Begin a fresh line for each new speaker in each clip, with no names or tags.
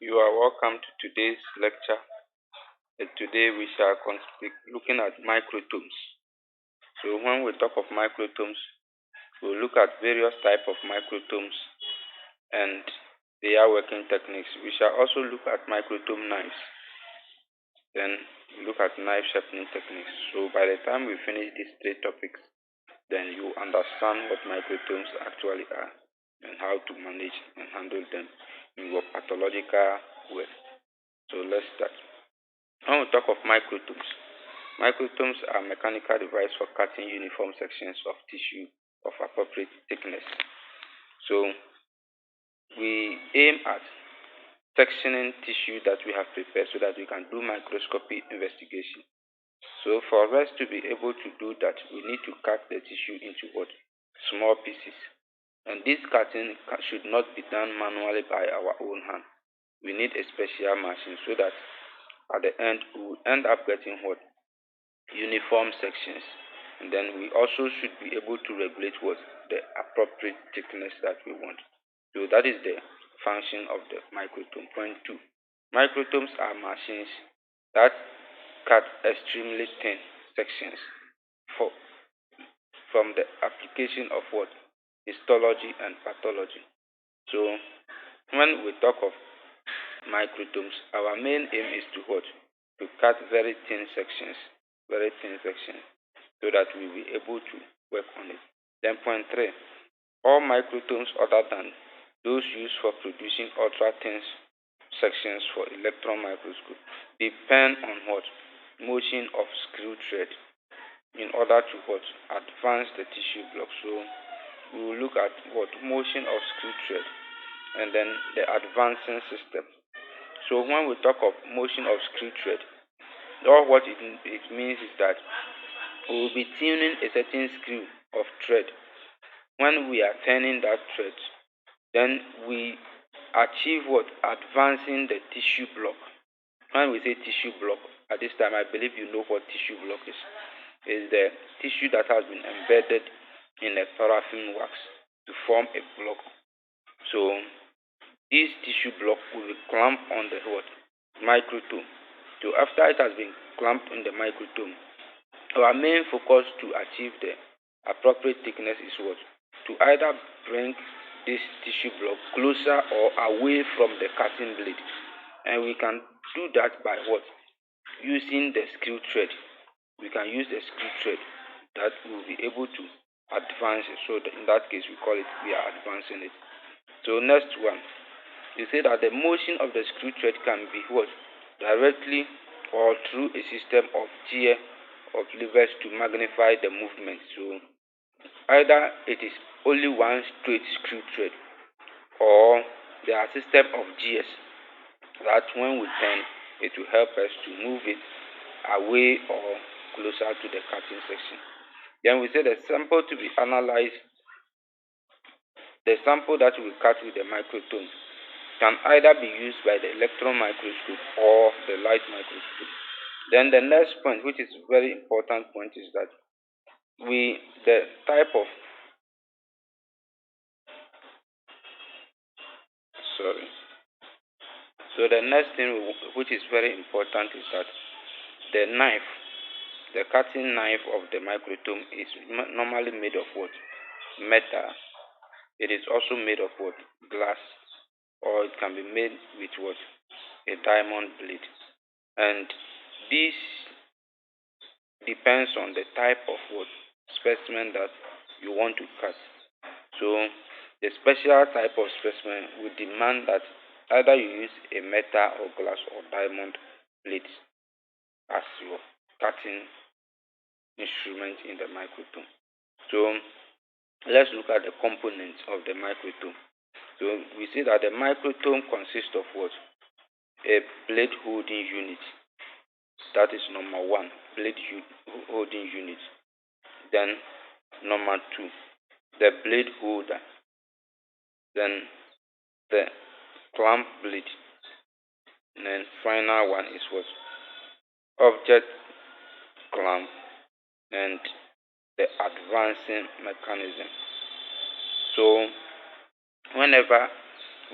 You are welcome to today's lecture. Today we shall be looking at microtomes. So when we talk of microtomes, we'll look at various types of microtomes and their working techniques. We shall also look at microtome knives. Then we look at knife sharpening techniques. So by the time we finish these three topics, then you understand what microtomes actually are and how to manage and handle them in your pathological way. So let's start. When we talk of microtomes are mechanical devices for cutting uniform sections of tissue of appropriate thickness. So we aim at sectioning tissue that we have prepared so that we can do microscopy investigation. So for us to be able to do that, we need to cut the tissue into what? Small pieces. And this cutting should not be done manually by our own hand. We need a special machine so that at the end we will end up getting what? Uniform sections. And then we also should be able to regulate what? The appropriate thickness that we want. So that is the function of the microtome. Point 2. Microtomes are machines that cut extremely thin sections for, from the application of what? Histology and pathology. So when we talk of microtomes, our main aim is to what? To cut very thin sections, so that we will be able to work on it. Then point 3, all microtomes other than those used for producing ultra thin sections for electron microscope depend on what? Motion of screw thread in order to what? Advance the tissue block. So we will look at what? Motion of screw thread and then the advancing system. So when we talk of motion of screw thread, all what it means is that we will be tuning a certain screw of thread. When we are turning that thread, then we achieve what? Advancing the tissue block. When we say tissue block, at this time I believe you know what tissue block is. It's the tissue that has been embedded in a paraffin wax to form a block. So this tissue block will be clamped on the what? Microtome. So after it has been clamped in the microtome, our main focus to achieve the appropriate thickness is what? To either bring this tissue block closer or away from the cutting blade. And we can do that by what? Using the screw thread. We can use the screw thread that will be able to advance it. So in that case, we are advancing it. So next one, you say that the motion of the screw thread can be what? Directly or through a system of gear of levers to magnify the movement. So either it is only one straight screw thread or there are system of gears that when we turn it will help us to move it away or closer to the cutting section. Then we say the sample to be analyzed, the sample that we cut with the microtome can either be used by the electron microscope or the light microscope. Then the next point, which is very important point, is that the type of sorry. So the next thing which is very important is that the knife, the cutting knife of the microtome is normally made of what? Metal. It is also made of what? Glass, or it can be made with what? A diamond blade. And this depends on the type of what? Specimen that you want to cut. So the special type of specimen will demand that either you use a metal or glass or diamond blade as your cutting instrument in the microtome. So let's look at the components of the microtome. So we see that the microtome consists of what? A blade holding unit. That is number 1, blade holding unit. Then number 2, the blade holder. Then the clamp blade. And then final one is what? Object clamp and the advancing mechanism. So whenever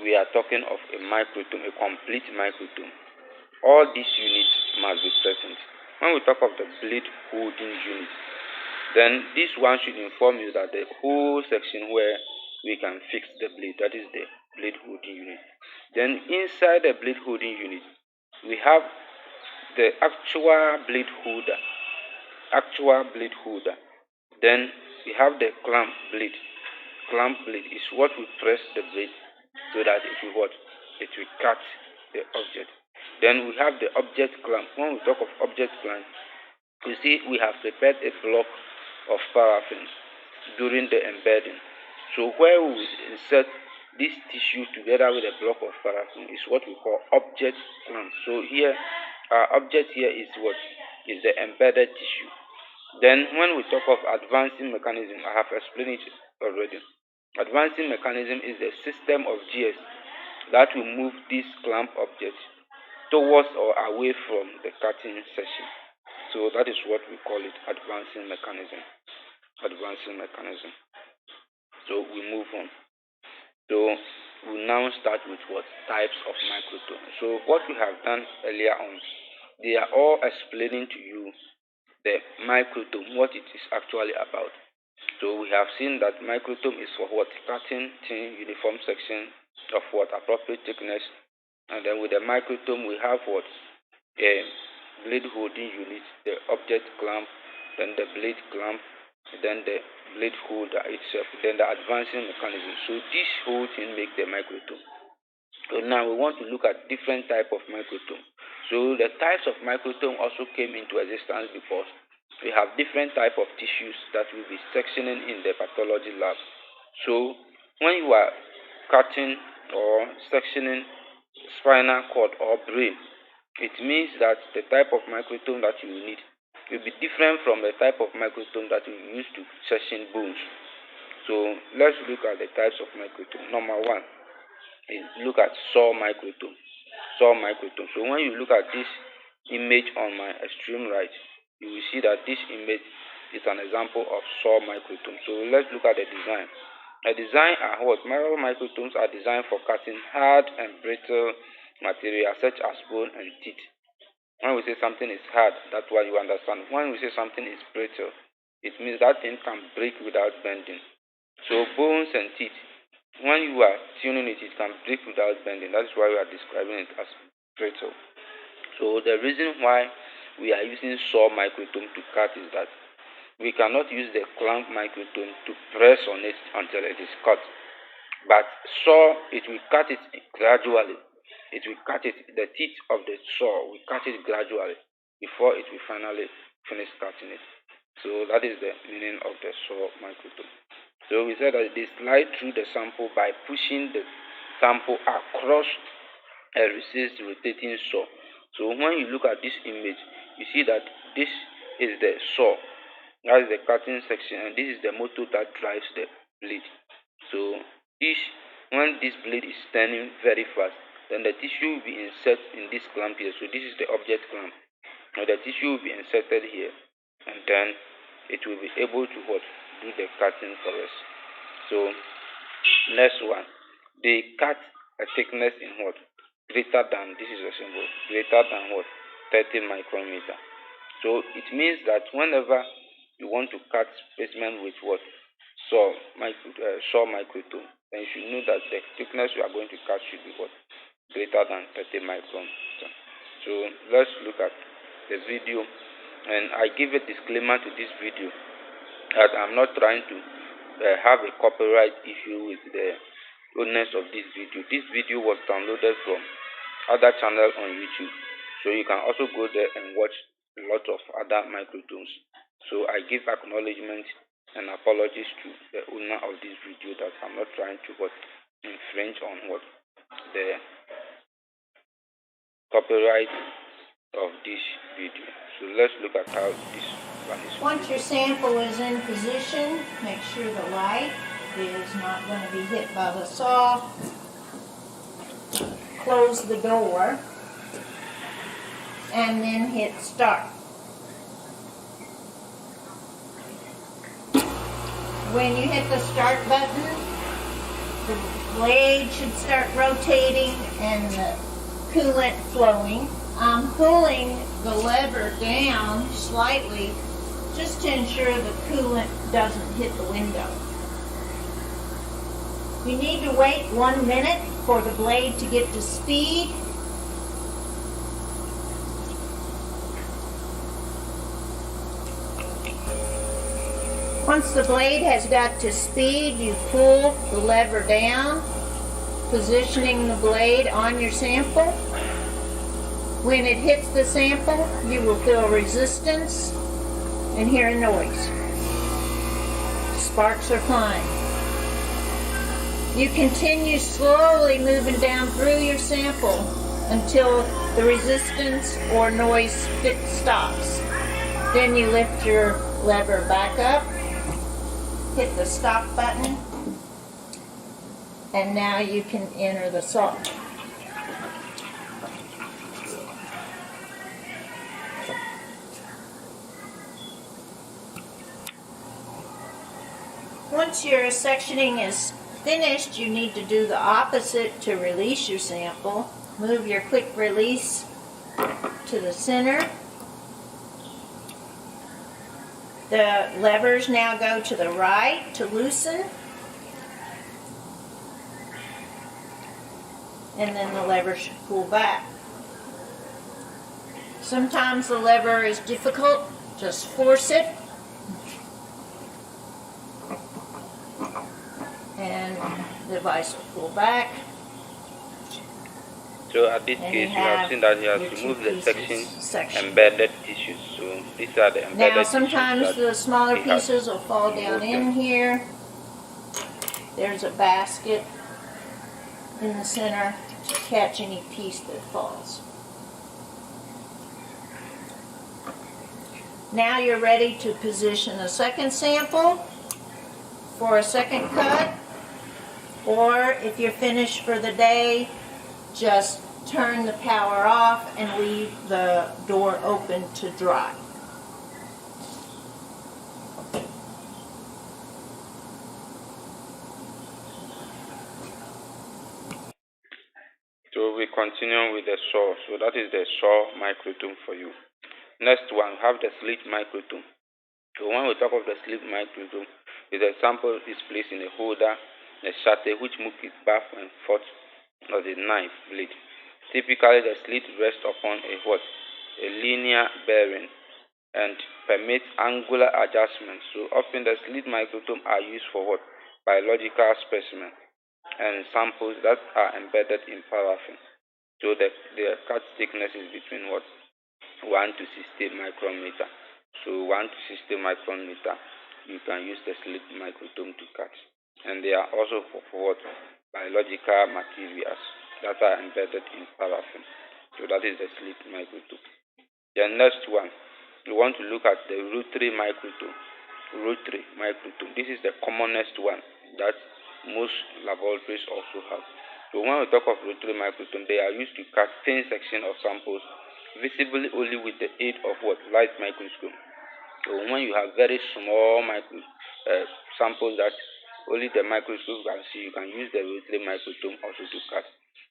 we are talking of a microtome, a complete microtome. All these units must be present. When we talk of the blade holding unit, then this one should inform you that the whole section where we can fix the blade, that is the blade holding unit. Then inside the blade holding unit, we have the actual blade holder. Then we have the clamp blade. Clamp blade is what we press the blade so that it will what? It will cut the object. Then we have the object clamp. When we talk of object clamp, you see we have prepared a block of paraffin during the embedding. So where we will insert this tissue together with a block of paraffin is what we call object clamp. So here, our object here is what? Is the embedded tissue. Then when we talk of advancing mechanism, I have explained it already. Advancing mechanism is the system of gears that will move this clamp object towards or away from the cutting section. So that is what we call it, advancing mechanism. So we move on. So we now start with what? Types of microtome. So what we have done earlier on, they are all explaining to you the microtome, what it is actually about. So we have seen that microtome is for what? Cutting thin uniform section of what? Appropriate thickness. And then with the microtome we have what? A blade holding unit, the object clamp, then the blade clamp, then the blade holder itself, then the advancing mechanism. So this whole thing makes the microtome. So now we want to look at different type of microtome. So the types of microtome also came into existence because we have different type of tissues that will be sectioning in the pathology lab. So when you are cutting or sectioning spinal cord or brain, it means that the type of microtome that you will need will be different from the type of microtome that you use to section bones. So let's look at the types of microtome. Number one is look at saw microtome. So when you look at this image on my extreme right, you will see that this image is an example of saw microtome. So let's look at the design. The design are what? Microtomes are designed for cutting hard and brittle material such as bone and teeth. When we say something is hard, that's why you understand. When we say something is brittle, it means that thing can break without bending. So bones and teeth, when you are tuning it, it can break without bending. That's why we are describing it as brittle. So the reason why we are using saw microtome to cut is that we cannot use the clamp microtome to press on it until it is cut. But saw, it will cut it gradually. It will cut it, the teeth of the saw will cut it gradually before it will finally finish cutting it. So that is the meaning of the saw microtome. So we said that they slide through the sample by pushing the sample across a recessed rotating saw. So when you look at this image, you see that this is the saw, that is the cutting section, and this is the motor that drives the blade. So when this blade is turning very fast, then the tissue will be inserted in this clamp here. So this is the object clamp. Now the tissue will be inserted here, and then it will be able to what? Do the cutting for us. So next one, they cut a thickness in what? Greater than, this is a symbol, greater than what? 30 micrometer. So it means that whenever you want to cut specimen with what? Saw microtome, then you should know that the thickness you are going to cut should be what? Greater than 30 micrometer. So let's look at the video, and I give a disclaimer to this video that I'm not trying to have a copyright issue with the owners of this video. This video was downloaded from other channel on YouTube, so you can also go there and watch a lot of other microtomes. So I give acknowledgement and apologies to the owner of this video that I'm not trying to infringe on what? The copyright of this video. So let's look at how this one is.
Once your sample is in position, make sure the light is not going to be hit by the saw. Close the door and then hit start. When you hit the start button, blade should start rotating and the coolant flowing. I'm pulling the lever down slightly just to ensure the coolant doesn't hit the window. You need to wait 1 minute for the blade to get to speed. Once the blade has got to speed, you pull the lever down, positioning the blade on your sample. When it hits the sample, you will feel resistance and hear a noise. Sparks are flying. You continue slowly moving down through your sample until the resistance or noise stops. Then you lift your lever back up, hit the stop button, and now you can enter the saw. Once your sectioning is finished, you need to do the opposite to release your sample. Move your quick release to the center. The levers now go to the right to loosen. And then the lever should pull back. Sometimes the lever is difficult, just force it. And the device will pull back.
So at this case, you have seen that he has removed the embedded tissues. So these are the embedded
tissues. Now sometimes the smaller pieces will fall down in here. There's a basket in the center to catch any piece that falls. Now you're ready to position a second sample for a second cut, or if you're finished for the day, just turn the power off and leave the door open to dry.
So we continue with the saw. So that is the saw microtome for you. Next one, we have the slit microtome. So when we talk of the slit microtome, the sample is placed in a holder, a shuttle which moves it back and forth as a knife blade. Typically, the slit rests upon a linear bearing and permits angular adjustment. So often the slit microtome are used for biological specimens and samples that are embedded in paraffin. So the cut thickness is between 1 to 60 micrometer. So 1 to 60 micrometer, you can use the slit microtome to cut. And they are also for biological materials that are embedded in paraffin. So that is the slit microtome. The next one, we want to look at the rotary microtome. Rotary microtome. This is the commonest one that most laboratories also have. So when we talk of rotary microtome, they are used to cut thin sections of samples visibly only with the aid of light microscope. So when you have very small samples that only the microscope can see, you can use the rotary microtome also to cut.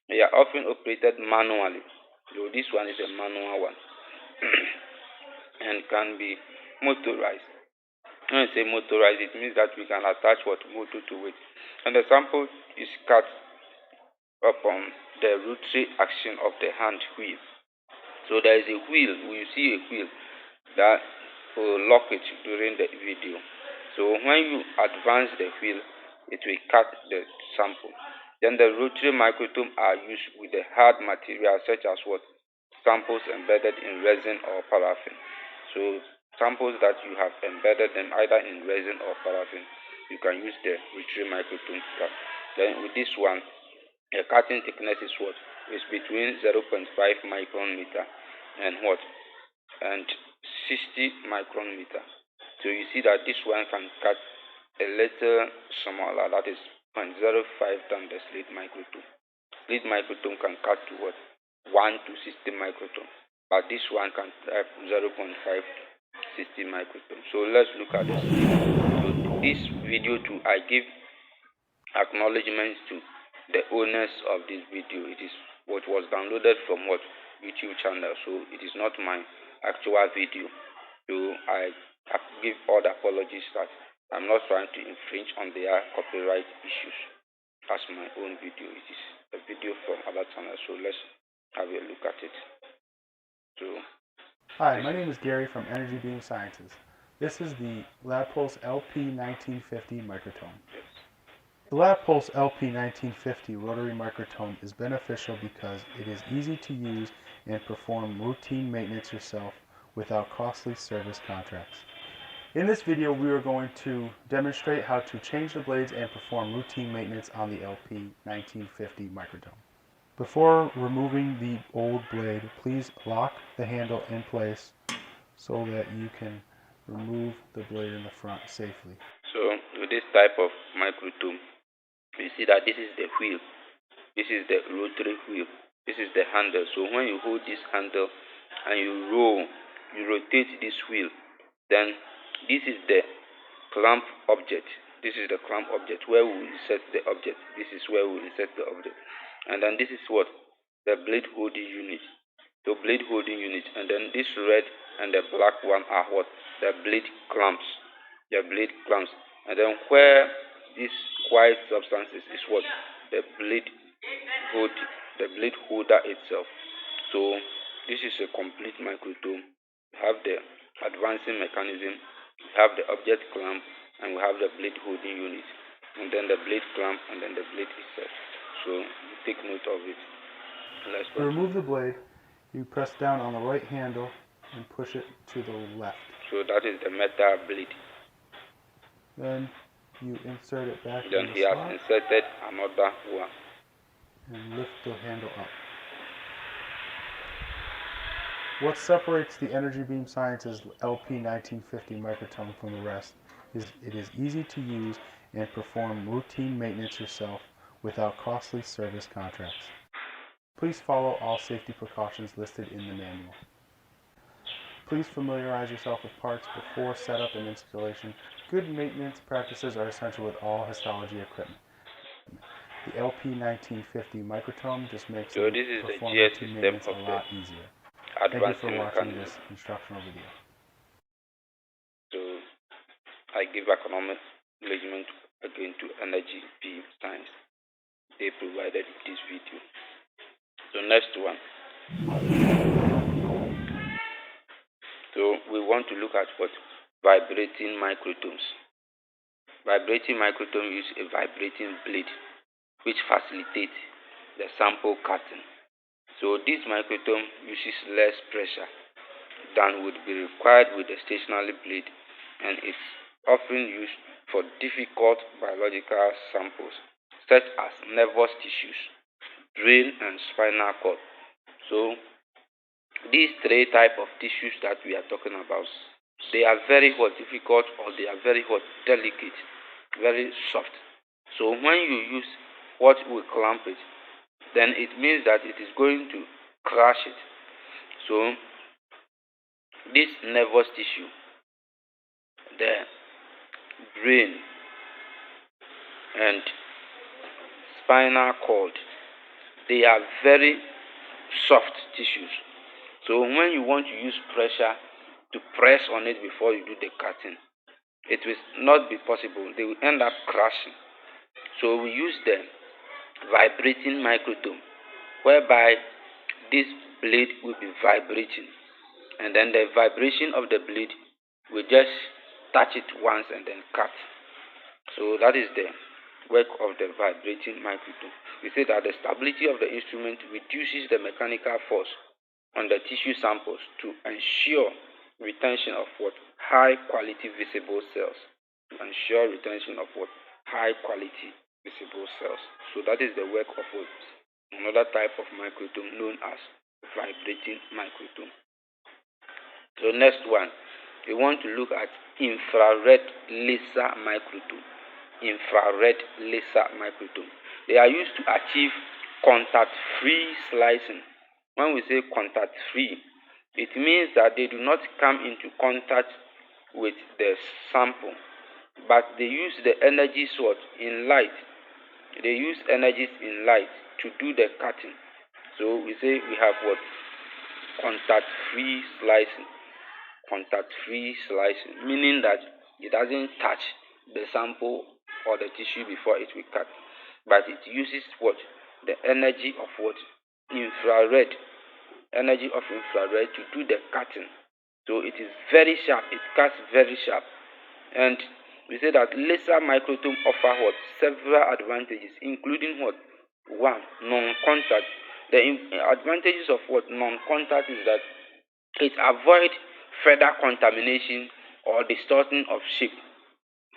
They are often operated manually. So this one is a manual one and can be motorized. When I say motorized, it means that we can attach motor to it, and the sample is cut upon the rotary action of the hand wheel. So there is a wheel, we see a wheel that will lock it during the video. So when you advance the wheel, it will cut the sample. Then the rotary microtome are used with the hard material such as samples embedded in resin or paraffin. So samples that you have embedded them either in resin or paraffin, you can use the rotary microtome to cut. Then with this one, the cutting thickness is between 0.5 micrometer and 60 micrometer. So you see that this one can cut a little smaller, that is 0.05 than the slit microtome. Slit microtome can cut to 1 to 60 microtome, but this one can cut 0.5 60 microtome. So let's look at this. So this video too, I give acknowledgements to the owners of this video. It is what was downloaded from what YouTube channel, so it is not my actual video. So I give all the apologies that I'm not trying to infringe on their copyright issues as my own video. It is a video from other channels, so let's have a look at it. So
hi, my name is Gary from Energy Beam Sciences. This is the LabPulse LP1950 microtome. The LabPulse LP1950 rotary microtome is beneficial because it is easy to use and perform routine maintenance yourself without costly service contracts. In this video, we are going to demonstrate how to change the blades and perform routine maintenance on the LP1950 microtome. Before removing the old blade, please lock the handle in place so that you can remove the blade in the front safely.
So with this type of microtome, you see that this is the wheel, this is the rotary wheel, this is the handle. So when you hold this handle and you rotate this wheel, then this is the clamp object. This is the clamp object where we will insert the object. This is where we will insert the object. And then this is what? The blade holding unit. The blade holding unit. And then this red and the black one are what? The blade clamps. The blade clamps. And then where this white substance is what? The blade holder itself. So this is a complete microtome. We have the advancing mechanism, we have the object clamp, and we have the blade holding unit, and then the blade clamp, and then the blade itself. So take note of it. Let's
to remove the blade, you press down on the right handle and push it to the left.
So that is the metal blade.
Then you insert it back
Then
in
he
the
has
slot
inserted another one.
and lift the handle up. What separates the Energy Beam Sciences LP1950 microtome from the rest is it is easy to use and perform routine maintenance yourself without costly service contracts. Please follow all safety precautions listed in the manual. Please familiarize yourself with parts before setup and installation. Good maintenance practices are essential with all histology equipment. The LP1950 microtome just makes performing routine maintenance a lot easier. Thank you for watching this instructional video.
So I give acknowledgement again to Energy Beam Science. They provided this video. So next one. So we want to look at what? Vibrating microtomes. Vibrating microtome use a vibrating blade which facilitates the sample cutting. So this microtome uses less pressure than would be required with a stationary blade, and it's often used for difficult biological samples such as nervous tissues, brain and spinal cord. So these three types of tissues that we are talking about, they are very difficult, or they are very delicate, very soft. So when you use what we clamp it, then it means that it is going to crush it. So this nervous tissue, the brain and spinal cord, they are very soft tissues. So when you want to use pressure to press on it before you do the cutting, it will not be possible. They will end up crashing. So we use the vibrating microtome, whereby this blade will be vibrating, and then the vibration of the blade will just touch it once and then cut. So that is the work of the vibrating microtome. We say that the stability of the instrument reduces the mechanical force on the tissue samples to ensure retention of what? High quality visible cells. To ensure retention of what? High quality visible cells. So that is the work of another type of microtome known as vibrating microtome. So next one, we want to look at infrared laser microtome. Infrared laser microtome. They are used to achieve contact-free slicing. When we say contact-free, it means that they do not come into contact with the sample, but they use the energy source in light they use energies in light to do the cutting. So we say we have what? Contact free slicing. Contact free slicing, meaning that it doesn't touch the sample or the tissue before it will cut, but it uses what? The energy of what? Infrared. Energy of infrared to do the cutting. So it is very sharp, it cuts very sharp. And we say that laser microtome offer what? Several advantages, including what? One, non-contact. The advantages of what? Non-contact is that it avoids further contamination or distortion of shape.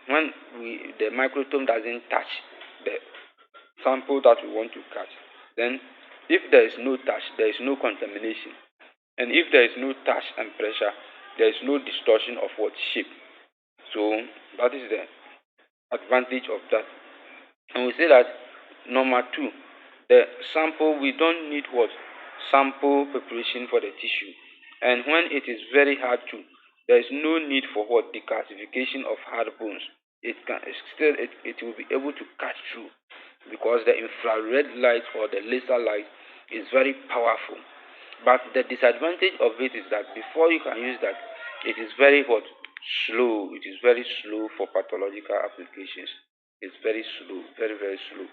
When the microtome doesn't touch the sample that we want to cut, then if there is no touch, there is no contamination. And if there is no touch and pressure, there is no distortion of what? Shape. So that is the advantage of that. And we say that number two, the sample, we don't need what? Sample preparation for the tissue. And when it is very hard to, there is no need for what? Decalcification of hard bones. It can still it will be able to cut through, because the infrared light or the laser light is very powerful. But the disadvantage of it is that before you can use that, it is very what? Slow. It is very slow for pathological applications. It's very slow, very, very slow.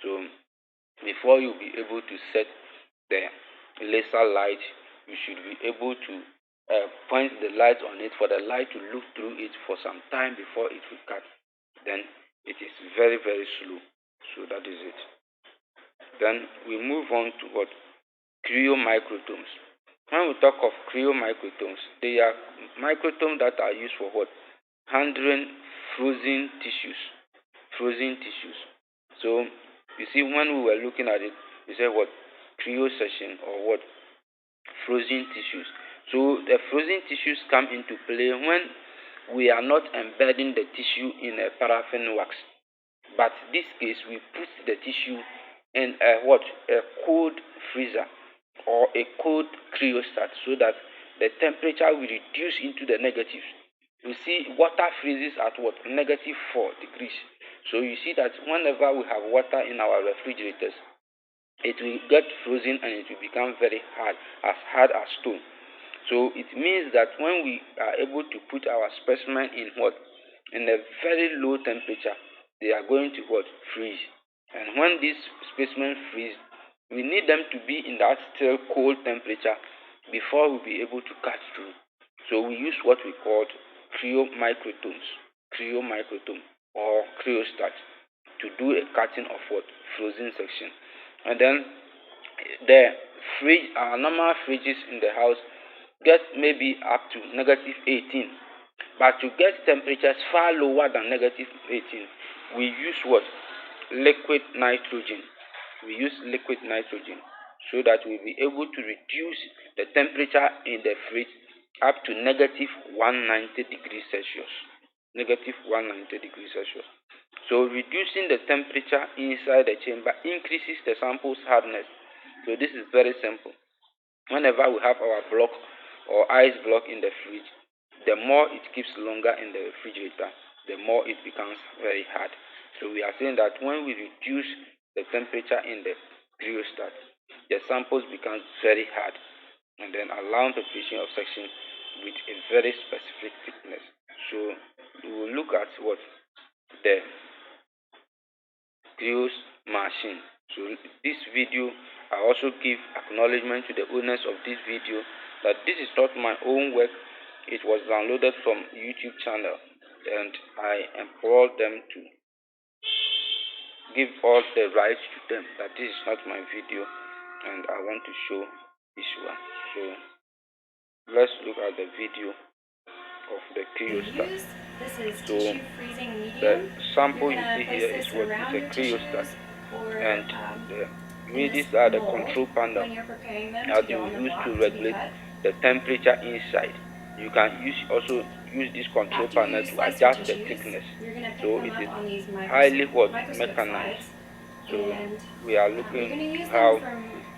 So before you be able to set the laser light, you should be able to point the light on it, for the light to look through it for some time before it will cut. Then it is very, very slow. So that is it. Then we move on to what? Microtomes. When we talk of microtomes, they are microtomes that are used for what? Handling frozen tissues. Frozen tissues. So you see, when we were looking at it, we said what? Cryosection or what? Frozen tissues. So the frozen tissues come into play when we are not embedding the tissue in a paraffin wax, but this case we put the tissue in a what? A cold freezer or a cold cryostat, so that the temperature will reduce into the negatives. You see, water freezes at what? -4 degrees. So you see that whenever we have water in our refrigerators, it will get frozen and it will become very hard as stone. So it means that when we are able to put our specimen in what? In a very low temperature, they are going to what? Freeze. And when these specimens freeze, we need them to be in that still cold temperature before we'll be able to cut through. So we use what we call microtomes, microtome or cryostat, to do a cutting of what? Frozen section. And then the fridge, our normal fridges in the house get maybe up to -18, but to get temperatures far lower than -18, we use what? Liquid nitrogen. We use liquid nitrogen, so that we'll be able to reduce the temperature in the fridge up to -190 degrees Celsius. -190 degrees Celsius. So reducing the temperature inside the chamber increases the sample's hardness. So this is very simple. Whenever we have our block or ice block in the fridge, the more it keeps longer in the refrigerator, the more it becomes very hard. So we are saying that when we reduce the temperature in the cryostat, the samples become very hard, and then allow preparation of section with a very specific thickness. So we will look at what? The cryos machine. So this video, I also give acknowledgement to the owners of this video that this is not my own work. It was downloaded from YouTube channel, and I implore them to give all the rights to them, that this is not my video and I want to show this one. So let's look at the video of the cryostat. So the sample you see here is what? Is a cryostat, and these are the control panel that you use to regulate the temperature inside. You can also use this control panel to adjust the thickness. So it is highly mechanized. So we are looking how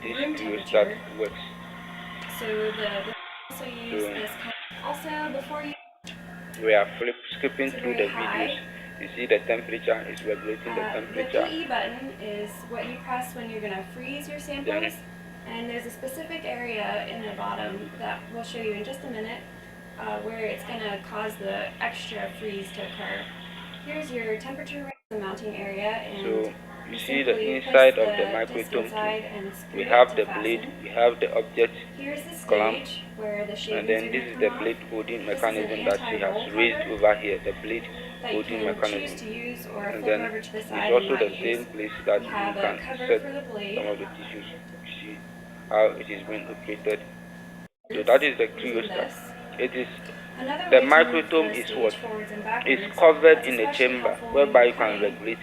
this cryostat works. So we are skipping through the videos You see the temperature is regulating the
The
temperature.
PE button is what you press when you're going to freeze your samples. And there's a specific area in the bottom that we'll show you in just a minute where it's going to cause the extra freeze to occur. Here's your temperature range, the mounting area, and
so you see the inside of the microtome we have the blade, we have the object
here's the
clamp,
stage where the
and then this is the blade holding mechanism that she has raised over here, the blade holding mechanism. And then it's also the same place that you can set some of the tissues. You see how it is being operated. So that is the cryostat. It is the microtome is what is covered in a chamber whereby you can regulate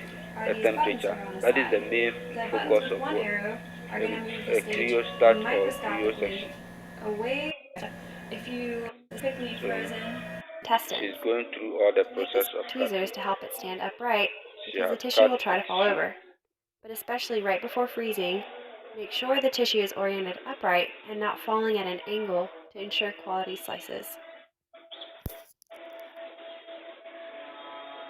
the temperature. That is the main focus of what a cryostat or cryosection.
If you quickly frozen
She's going through all the process of
tweezers
cutting.
to help it stand upright
She
because the
has
tissue
cut
will try to fall
tissue.
over. But especially right before freezing, make sure the tissue is oriented upright and not falling at an angle to ensure quality slices.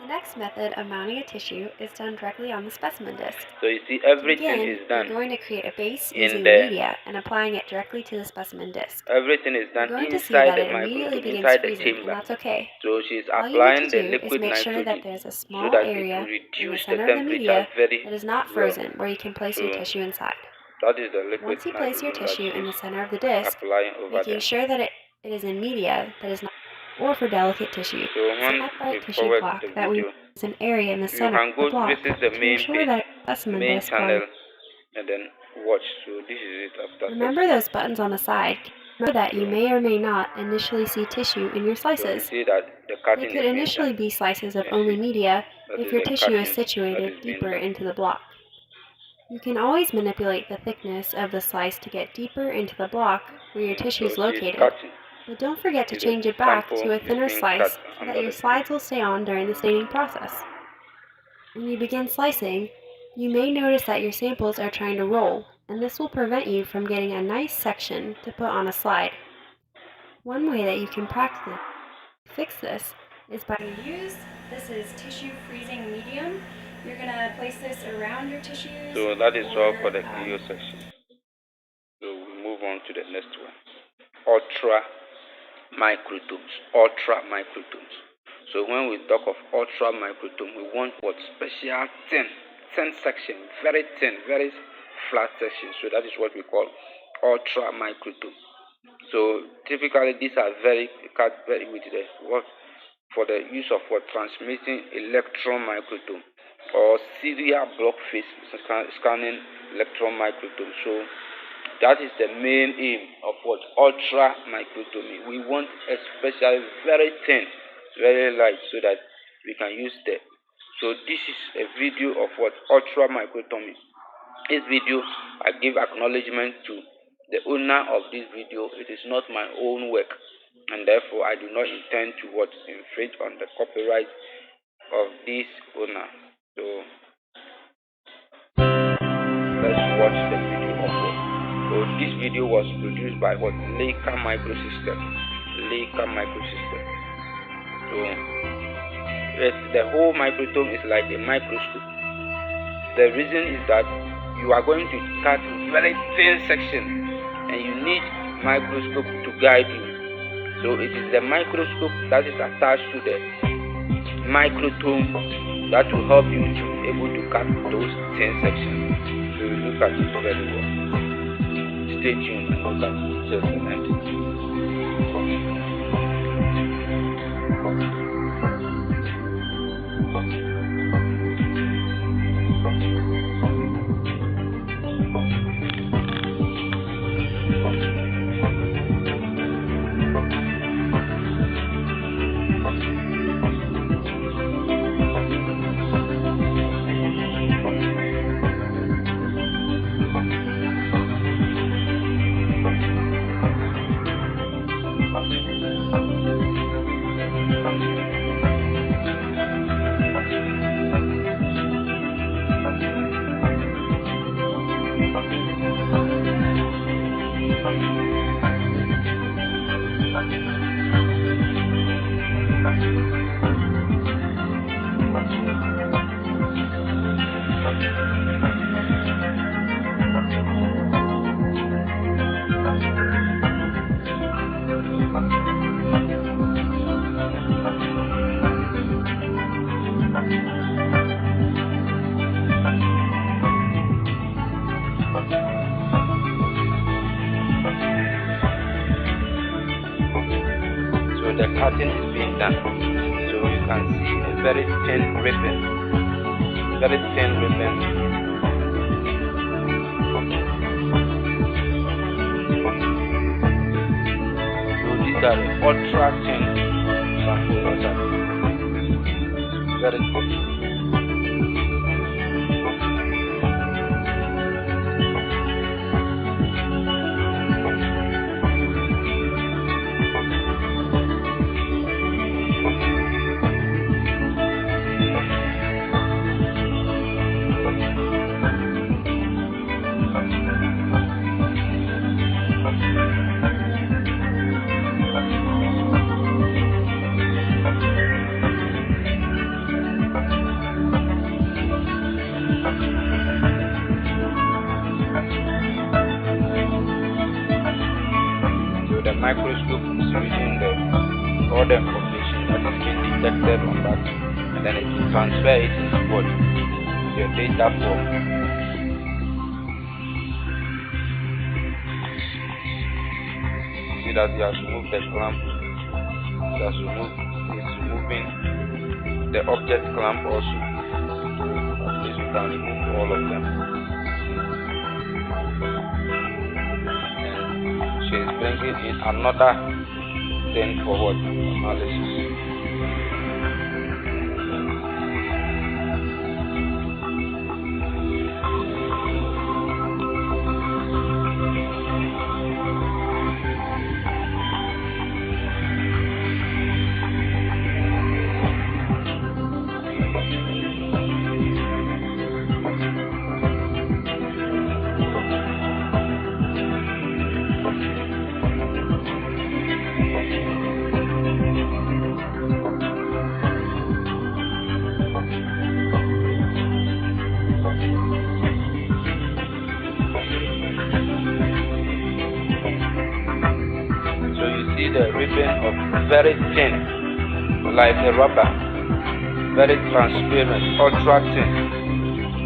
The next method of mounting a tissue is done directly on the specimen disc.
So you see
To
everything
begin,
is
you're
done
going to create a base
in
using
the
media and applying it directly to the specimen disc.
everything is done
You're going to see
inside
that
the
it immediately
microtome,
begins
inside the
freezing, and
chamber.
that's okay.
So she's
All you need to
applying the
do is
liquid
make sure that
nitrogen
there's a
so
small
that it
area
will
in the
reduce the
center of the
temperature
media
very
that is not
well.
frozen, where you can place your
So
tissue inside.
that is the liquid
Once you place your
nitrogen that
tissue in the
she's
center of the disc,
applying over
making
there.
sure that it is in media that is not, or for delicate tissue,
So when
an
we
upright tissue
forward
block
the
that we
video,
use an area in the
you
center
can
of
go,
the block
this is the
to
main
ensure
page,
that specimen
main
disc
channel, and then watch. So this is it after
Remember
setting.
those buttons on the side. Remember that you may or may not initially see tissue in your
So you
slices.
see that the
They
cutting
could
is being
initially
done.
be slices of
You
only
see,
media
that
if
is
your
the
tissue is
cutting that
situated
is being
deeper
done.
into the block. You can always manipulate the thickness of the slice to get deeper into the block where your tissue
So
is
she's
located.
cutting.
But don't forget to
See the
change it back
sample
to a
is
thinner
being cut
slice so that
under
your
the
slides will stay on during the staining process. When you begin slicing, you may notice that your samples are trying to roll, and this will prevent you from getting a nice section to put on a slide. One way that you can practically fix this is by this is tissue freezing medium. You're going to place this around your tissues.
So that is all for the cryo section. So we move on to the next one. Ultra microtomes. Ultra microtomes. So when we talk of ultra microtome, we want what? Special thin section, very thin, very flat section. So that is what we call ultra microtome. So typically these are very with the what for the use of what transmitting electron microtome or serial block phase scanning electron microtome. So that is the main aim of what ultra microtomy. We want especially very thin, very light, so that we can use the. So this is a video of what ultra microtomy. This video, I give acknowledgement to the owner of this video. It is not my own work, and therefore I do not intend to what infringe on the copyright of this owner. So let's watch the video of what. So this video was produced by what Leica Microsystem. Leica Microsystem. So the whole microtome is like a microscope. The reason is that you are going to cut very thin section and you need microscope to guide you. So it is the microscope that is attached to the microtome that will help you to be able to cut those thin sections. So you look at it very well. Stay tuned and look at it till the end. cutting is being done. So you can see a very thin ribbon, very thin ribbon. So these are the ultra thin samples that are very thin. The microscope is reading all the information that has been detected on that, and then it will transfer it into what? Your data form. See that he has removed the clamp, it's removing the object clamp also. So at least we can remove all of them. She is bringing in another thing for what? Analysis. The ribbon of very thin, like a rubber, very transparent, ultra thin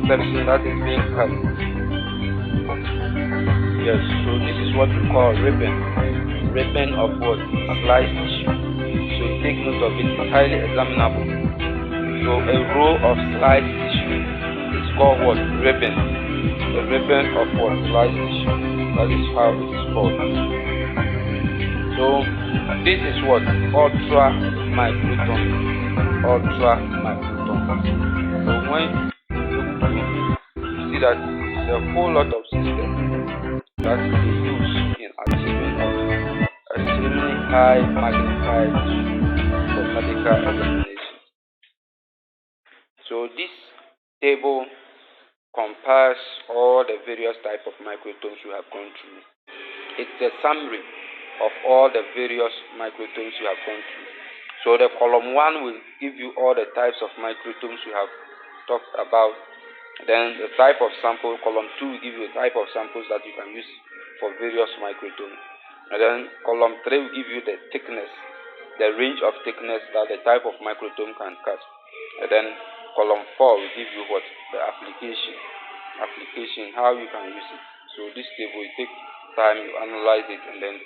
section that is being cut. Yes, so this is what we call ribbon of what? Sliced tissue. So take note of it, it's highly examinable. So a row of sliced tissue is called what? Ribbon. A ribbon of what? Sliced tissue. That is how it is called. So this is what? Ultra microtome. Ultra microtome. So when you see that there are a whole lot of systems that they use in achieving extremely high magnified for medical examination. So this table compares all the various types of microtomes we have gone through. It's a summary of all the various microtomes you have gone through. So the column 1 will give you all the types of microtomes we have talked about. Then the type of sample, column 2 will give you a type of samples that you can use for various microtomes. And then column 3 will give you the thickness, the range of thickness that the type of microtome can cut. And then column 4 will give you what? The application, how you can use it. So this table will take time, you analyze it, and then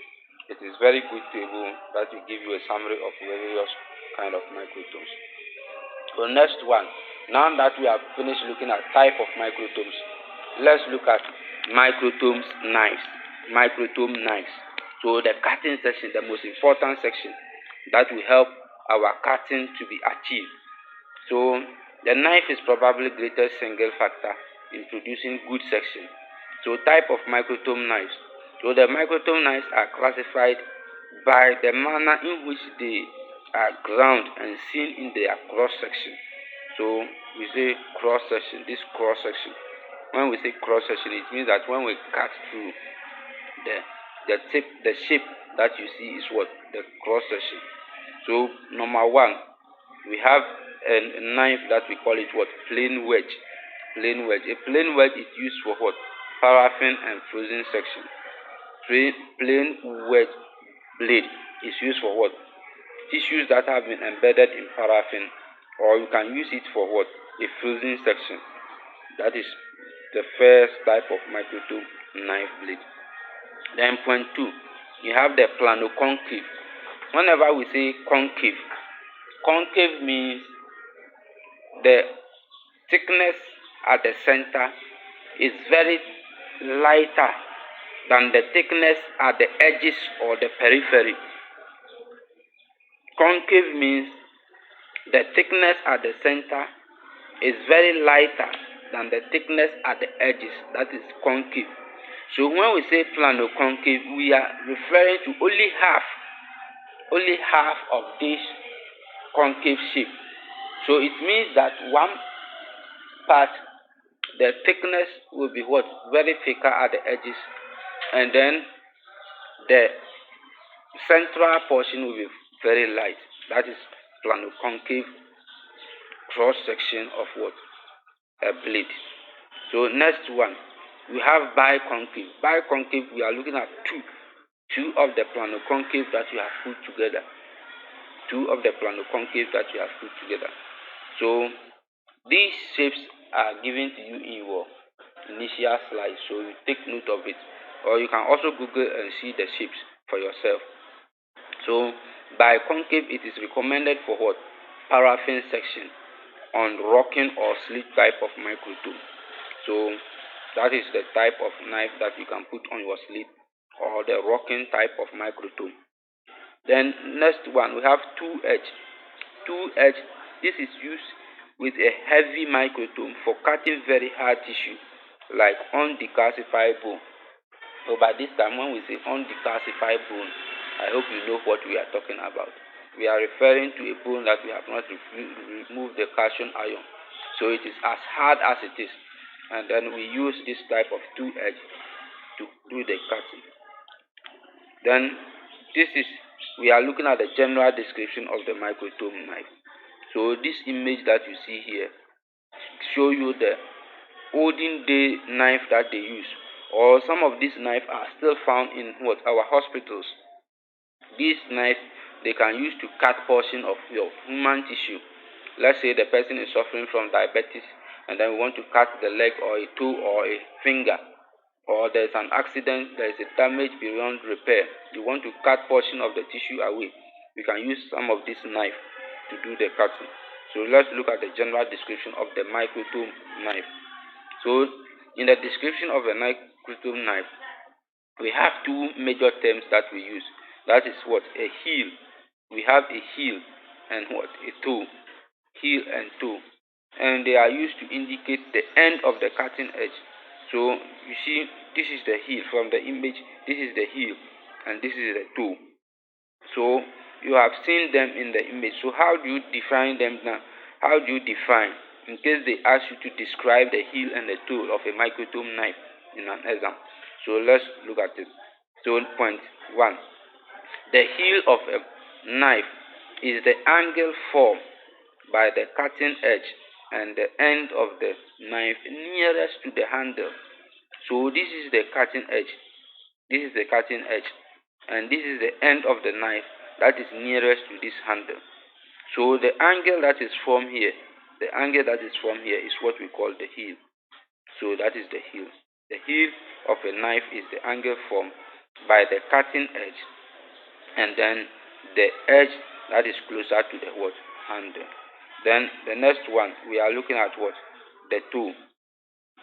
it is very good table that will give you a summary of various kind of microtomes. So next one, now that we have finished looking at type of microtomes, let's look at microtome knives. So the cutting section, the most important section that will help our cutting to be achieved. So the knife is probably greatest single factor in producing good section. So type of microtome knives. So the microtome knives are classified by the manner in which they are ground and seen in their cross section. So we say cross section, this cross section. When we say cross section, it means that when we cut through the shape that you see is what? The cross section. So number 1, we have a knife that we call it what? Plain wedge. A plain wedge is used for what? Paraffin and frozen section. Plain wedge blade is used for what? Tissues that have been embedded in paraffin, or you can use it for what? A frozen section. That is the first type of microtome knife blade. Then point 2, you have the plano concave. whenever we say concave means the thickness at the center is very lighter than the thickness at the edges or the periphery. Concave means the thickness at the center is very lighter than the thickness at the edges. That is concave. So when we say plano-concave, we are referring to only half of this concave shape. So it means that one part, the thickness will be what? Very thicker at the edges, and then the central portion will be very light. That is plano-concave cross section of what? A blade. So next one, we have biconcave. Biconcave, we are looking at two of the plano-concave that we have put together. So these shapes are given to you in your initial slide, so you take note of it, or you can also Google and see the shapes for yourself. So biconcave, it is recommended for what? Paraffin section on rocking or slit type of microtome. So that is the type of knife that you can put on your slit, or the rocking type of microtome. Then next one, we have two edge. This is used with a heavy microtome for cutting very hard tissue like undecalcified bone. So by this time, when we say undecalcified bone, I hope you know what we are talking about. We are referring to a bone that we have not removed the calcium ion, so it is as hard as it is, and then we use this type of two edge to do the cutting. Then we are looking at the general description of the microtome knife. So this image that you see here show you the olden day knife that they use, or some of these knives are still found in our hospitals. These knives, they can use to cut portion of your human tissue. Let's say the person is suffering from diabetes, and then we want to cut the leg or a toe or a finger, or there's an accident, there is a damage beyond repair, you want to cut portion of the tissue away, you can use some of this knife to do the cutting. So let's look at the general description of the microtome knife. So in the description of the microtome knife, we have two major terms that we use. That is what? A heel. We have a heel and what? A toe. Heel and toe. And they are used to indicate the end of the cutting edge. So you see, this is the heel from the image, this is the heel, and this is the toe. So you have seen them in the image. So how do you define them now? How do you define, in case they ask you to describe the heel and the toe of a microtome knife in an exam? So let's look at it. So point 1. The heel of a knife is the angle formed by the cutting edge and the end of the knife nearest to the handle. So this is the cutting edge. This is the cutting edge. And this is the end of the knife that is nearest to this handle. So the angle that is formed here, is what we call the heel. So that is the heel. The heel of a knife is the angle formed by the cutting edge, and then the edge that is closer to the handle. Then the next one, we are looking at what? The toe.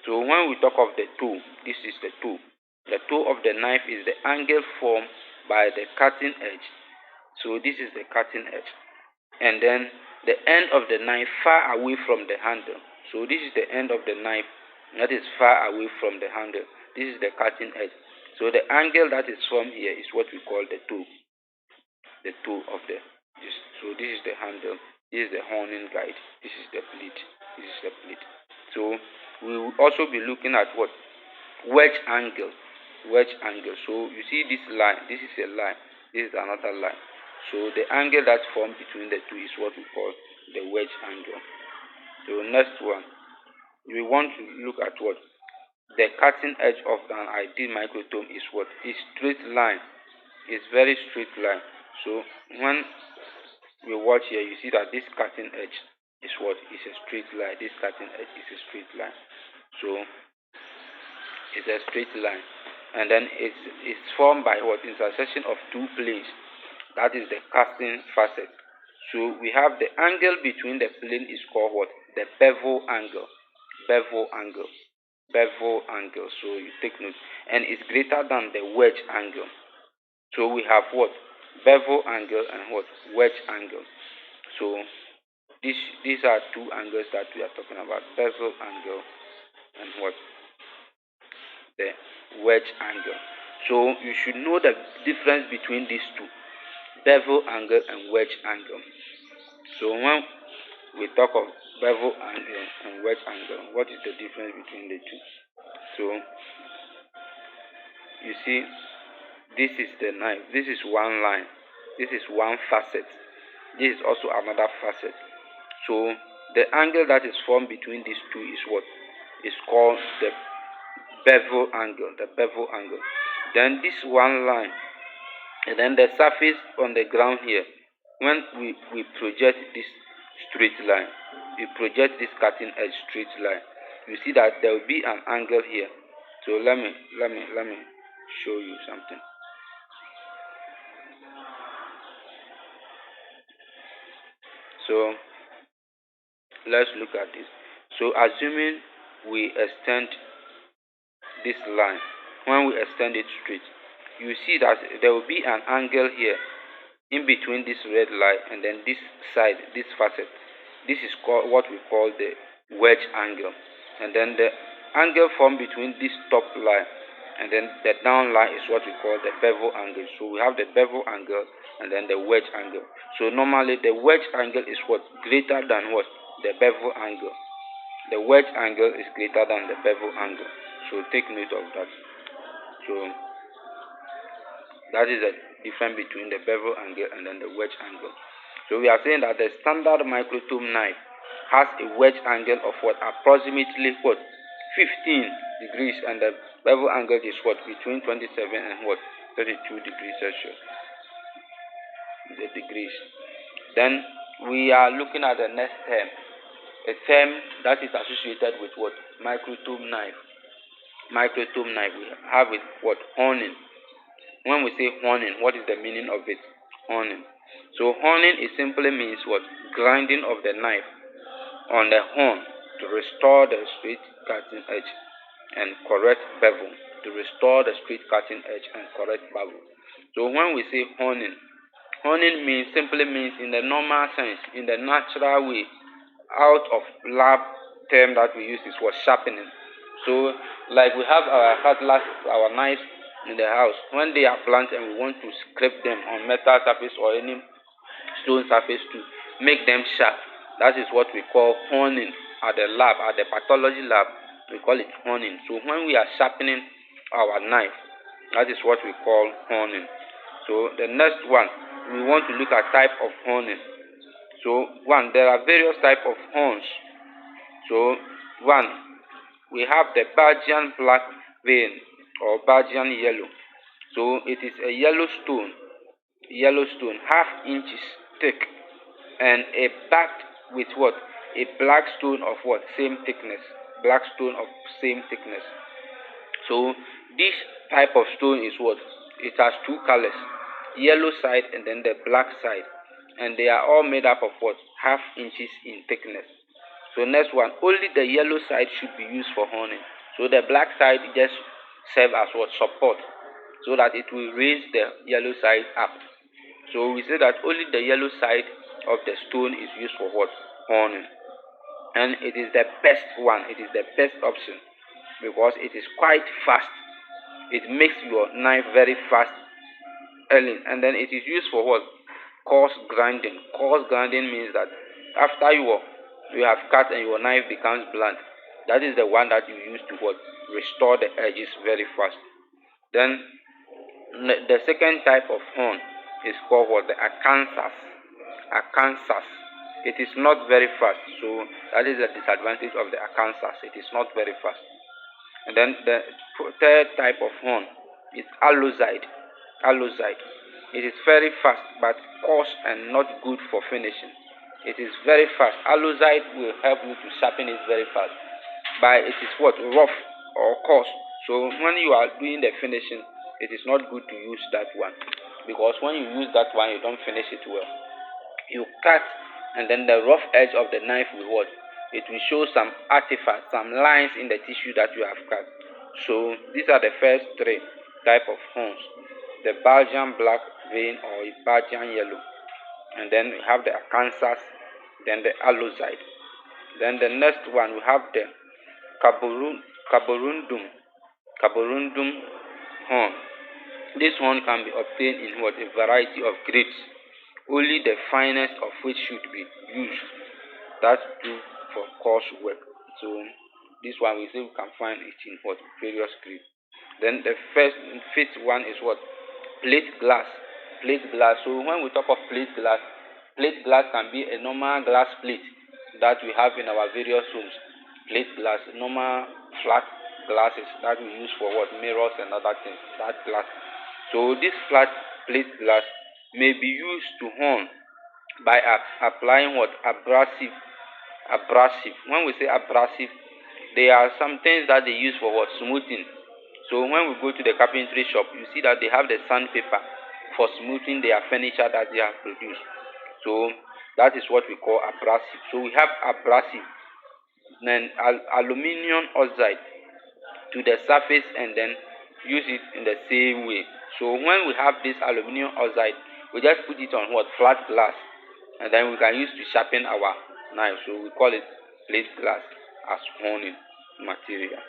So when we talk of the toe, this is the toe. The toe of the knife is the angle formed by the cutting edge. So this is the cutting edge. And then the end of the knife far away from the handle. So this is the end of the knife that is far away from the handle. This is the cutting edge. So the angle that is formed here is what we call the toe. The toe of the so this is the handle, this is the honing guide, this is the blade, this is the blade. So we will also be looking at what? Wedge angle. So you see this line, this is a line, this is another line. So the angle that forms between the two is what we call the wedge angle. So next one, we want to look at what? The cutting edge of an ideal microtome is what? Is straight line. It's very straight line. So when we watch here, you see that this cutting edge is what? Is a straight line. This cutting edge is a straight line. So it's a straight line, and then it's formed by what? Intersection of two planes. That is the casting facet. So we have the angle between the plane is called what? The bevel angle. Bevel angle. Bevel angle. So you take note. And it's greater than the wedge angle. So we have what? Bevel angle and what? Wedge angle. So these are two angles that we are talking about. Bevel angle and what? The wedge angle. So you should know the difference between these two. Bevel angle and wedge angle. So when we talk of bevel angle and wedge angle, what is the difference between the two? So you see, this is the knife. This is one line. This is one facet. This is also another facet. So the angle that is formed between these two is what? Is called the bevel angle. The bevel angle. Then this one line, and then the surface on the ground here. When we project this straight line, we project this cutting edge straight line, you see that there will be an angle here. So let me show you something. So let's look at this. So assuming we extend this line, when we extend it straight, you see that there will be an angle here in between this red line and then this side, this facet. This is called what we call the wedge angle. And then the angle formed between this top line and then the down line is what we call the bevel angle. So we have the bevel angle and then the wedge angle. So normally the wedge angle is what? Greater than what? The bevel angle. The wedge angle is greater than the bevel angle. So take note of that. So that is the difference between the bevel angle and then the wedge angle. So we are saying that the standard microtome knife has a wedge angle of what? Approximately what? 15 degrees, and the bevel angle is what? Between 27 and what? 32 degrees Celsius. The degrees. Then we are looking at the next term. A term that is associated with what? Microtome knife. Microtome knife. We have it what? Honing. When we say honing, what is the meaning of it? Honing. So honing, it simply means what? Grinding of the knife on the horn to restore the straight cutting edge and correct bevel. To restore the straight cutting edge and correct bevel. So when we say honing, honing simply means in the normal sense, in the natural way, out of lab term that we use is what? Sharpening. So like we have our cutlass, our knives in the house, when they are blunt and we want to scrape them on metal surface or any stone surface to make them sharp, that is what we call honing at the lab, at the pathology lab. We call it honing. So when we are sharpening our knife, that is what we call honing. So the next one, we want to look at type of honing. So one, there are various type of horns. So one, we have the Belgian black vein or Belgian yellow. So it is a yellow stone, half inches thick, and a backed with what? A black stone of what? Same thickness. Black stone of same thickness. So this type of stone is what? It has two colors, yellow side and then the black side, and they are all made up of what? Half inches in thickness. So next one, only the yellow side should be used for honing. So the black side just serve as what? Support, so that it will raise the yellow side up. So we say that only the yellow side of the stone is used for what? Honing. And it is the best one, it is the best option because it is quite fast. It makes your knife very fast early, and then it is used for what? Coarse grinding. Coarse grinding means that after you have cut and your knife becomes blunt, that is the one that you use to what? Restore the edges very fast. Then the second type of horn is called what? The Arkansas. Arkansas. It is not very fast, so that is the disadvantage of the Arkansas. It is not very fast. And then the third type of horn is Allozide. Allozide. It is very fast but coarse and not good for finishing. It is very fast. Allozide will help you to sharpen it very fast, but it is what? Rough or coarse. So when you are doing the finishing, it is not good to use that one. because when you use that one, you don't finish it well. You cut, and then the rough edge of the knife will what? It will show some artifacts, some lines in the tissue that you have cut. So these are the first three type of horns: the Belgian black vein or Belgian yellow, and then we have the Arkansas, then the Alozide. Then the next one we have the Carborundum horn. This horn can be obtained in what? A variety of grades, only the finest of which should be used. That's due for coarse work. So this one we say we can find it in what? Various grades. Then the fifth one is what? Plate glass. Plate glass. So when we talk of plate glass can be a normal glass plate that we have in our various homes. Plate glass, normal flat glasses that we use for what? Mirrors and other things. That glass. So this flat plate glass may be used to hone by applying what? Abrasive. When we say abrasive, there are some things that they use for what? Smoothing. So when we go to the carpentry shop, you see that they have the sandpaper for smoothing their furniture that they have produced. So that is what we call abrasive. So we have abrasive, then aluminium oxide to the surface, and then use it in the same way. So when we have this aluminium oxide, we just put it on what? Flat glass, and then we can use to sharpen our knife. So we call it plate glass as honing material.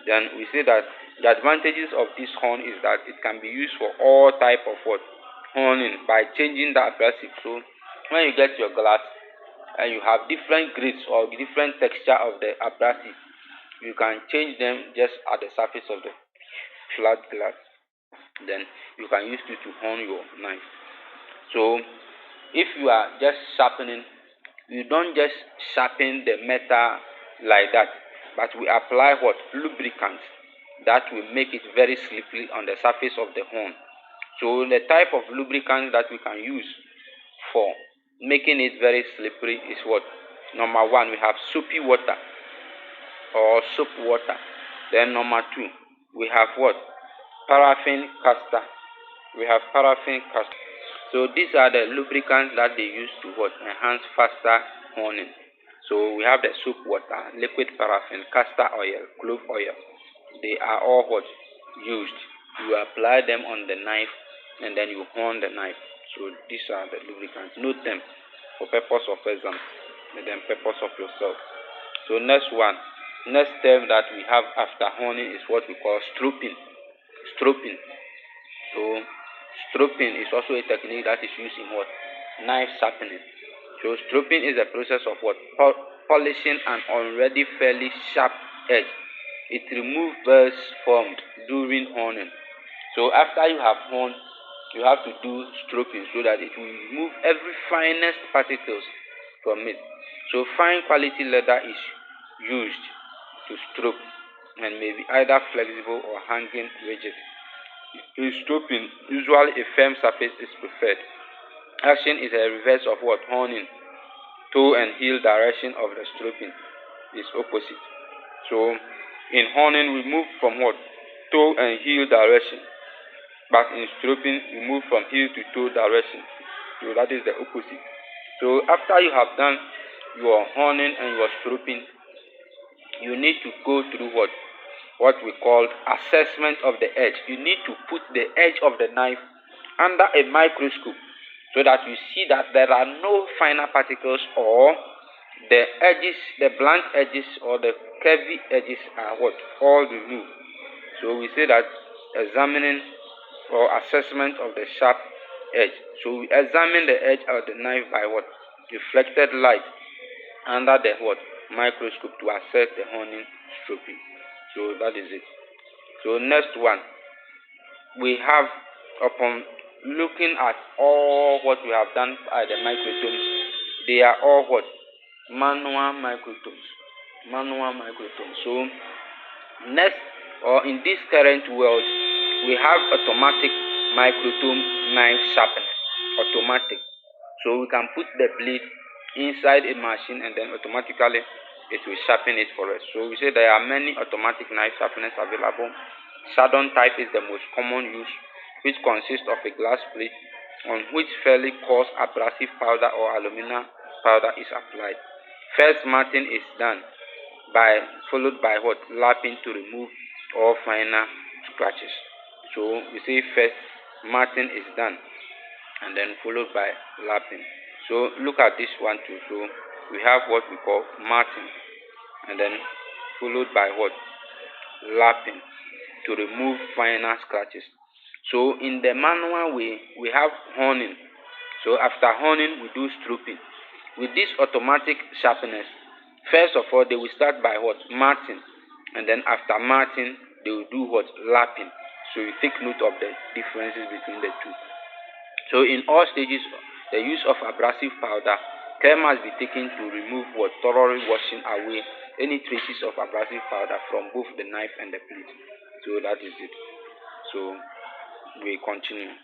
Then we say that the advantages of this horn is that it can be used for all type of what? Honing by changing the abrasive. So when you get your glass and you have different grades or different texture of the abrasive, you can change them just at the surface of the flat glass. Then you can use it to hone your knife. So if you are just sharpening, you don't just sharpen the metal like that, but we apply what? Lubricants that will make it very slippery on the surface of the horn. So the type of lubricants that we can use for making it very slippery is what? Number one, we have soapy water or soap water. Then number two, we have what? Paraffin castor. We have paraffin castor. So these are the lubricants that they use to what? Enhance faster honing. So we have the soap water, liquid paraffin, castor oil, clove oil. They are all what? Used. You apply them on the knife, and then you hone the knife. So these are the lubricants. Note them for purpose of exam, and then purpose of yourself. So next step that we have after honing is what we call stropping. So stropping is also a technique that is used in what? Knife sharpening. So stropping is a process of what? Polishing an already fairly sharp edge. It removes burrs formed during honing. So after you have honed, you have to do stropping so that it will remove every finest particles from it. So fine quality leather is used to strop and may be either flexible or hanging rigid. In stropping, usually a firm surface is preferred. Action is a reverse of what? Honing. Toe and heel direction of the stropping is opposite. So in honing, we move from what? Toe and heel direction. But in stropping, we move from heel to toe direction. So that is the opposite. So after you have done your honing and your stropping, you need to go through what we call assessment of the edge. You need to put the edge of the knife under a microscope so that you see that there are no finer particles, or the edges, the blunt edges or the curvy edges are what? All removed. So we say that examining or assessment of the sharp edge. So we examine the edge of the knife by what? Reflected light under the what? Microscope to assess the honing stropping. So that is it. So next one, we have, upon looking at all what we have done at the microtomes, they are all what? Manual microtomes. So next, or in this current world, we have automatic microtome knife sharpeners. Automatic. So we can put the blade inside a machine, and then automatically it will sharpen it for us. So we say there are many automatic knife sharpeners available. Saddon type is the most common use which consists of a glass plate on which fairly coarse abrasive powder or alumina powder is applied. First marking is done followed by what? Lapping to remove all finer scratches. So we say first marking is done and then followed by lapping. So look at this one too. So we have what we call marking and then followed by what? Lapping to remove finer scratches. So in the manual way, we have honing. So after honing, we do strooping. With this automatic sharpeners, first of all, they will start by what? Marting. And then after marting, they will do what? Lapping. So you take note of the differences between the two. So in all stages, the use of abrasive powder, care must be taken to remove what? Thoroughly washing away any traces of abrasive powder from both the knife and the plate. So that is it. So we continue.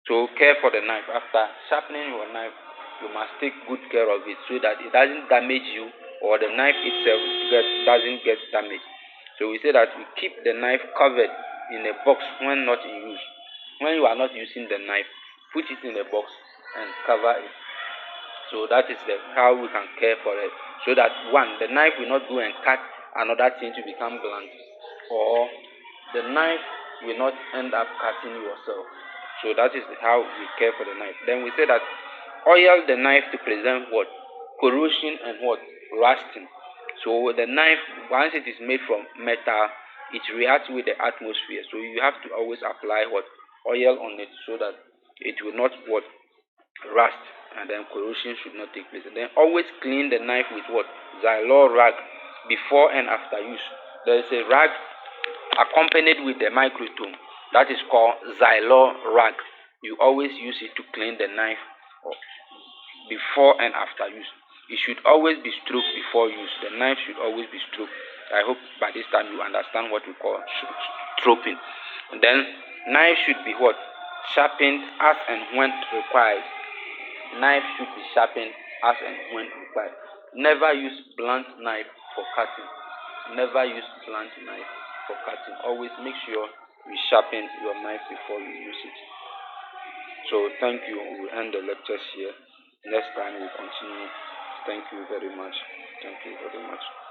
So care for the knife. After sharpening your knife, you must take good care of it so that it doesn't damage you or the knife itself doesn't get damaged. So we say that you keep the knife covered in a box when not in use. When you are not using the knife, put it in a box and cover it. So that is how we can care for it. So that one, the knife will not go and cut another thing to become blunt, or the knife will not end up cutting yourself. So that is how we care for the knife. Then we say that oil the knife to prevent what? Corrosion and what? Rusting. So the knife, once it is made from metal, it reacts with the atmosphere. So you have to always apply what? Oil on it so that it will not what? Rust, and then corrosion should not take place. And then always clean the knife with what? Xylol rag before and after use. There is a rag accompanied with the microtome that is called Xylol rag. You always use it to clean the knife before and after use. It should always be stroked before use. The knife should always be stroked. I hope by this time you understand what we call stropping. And then knife should be what? Sharpened as and when required. Knife should be sharpened as and when required. Never use blunt knife for cutting. Never use blunt knife for cutting. Always make sure you sharpen your knife before you use it. So thank you. We will end the lectures here. Next time we continue. Thank you very much. Thank you very much.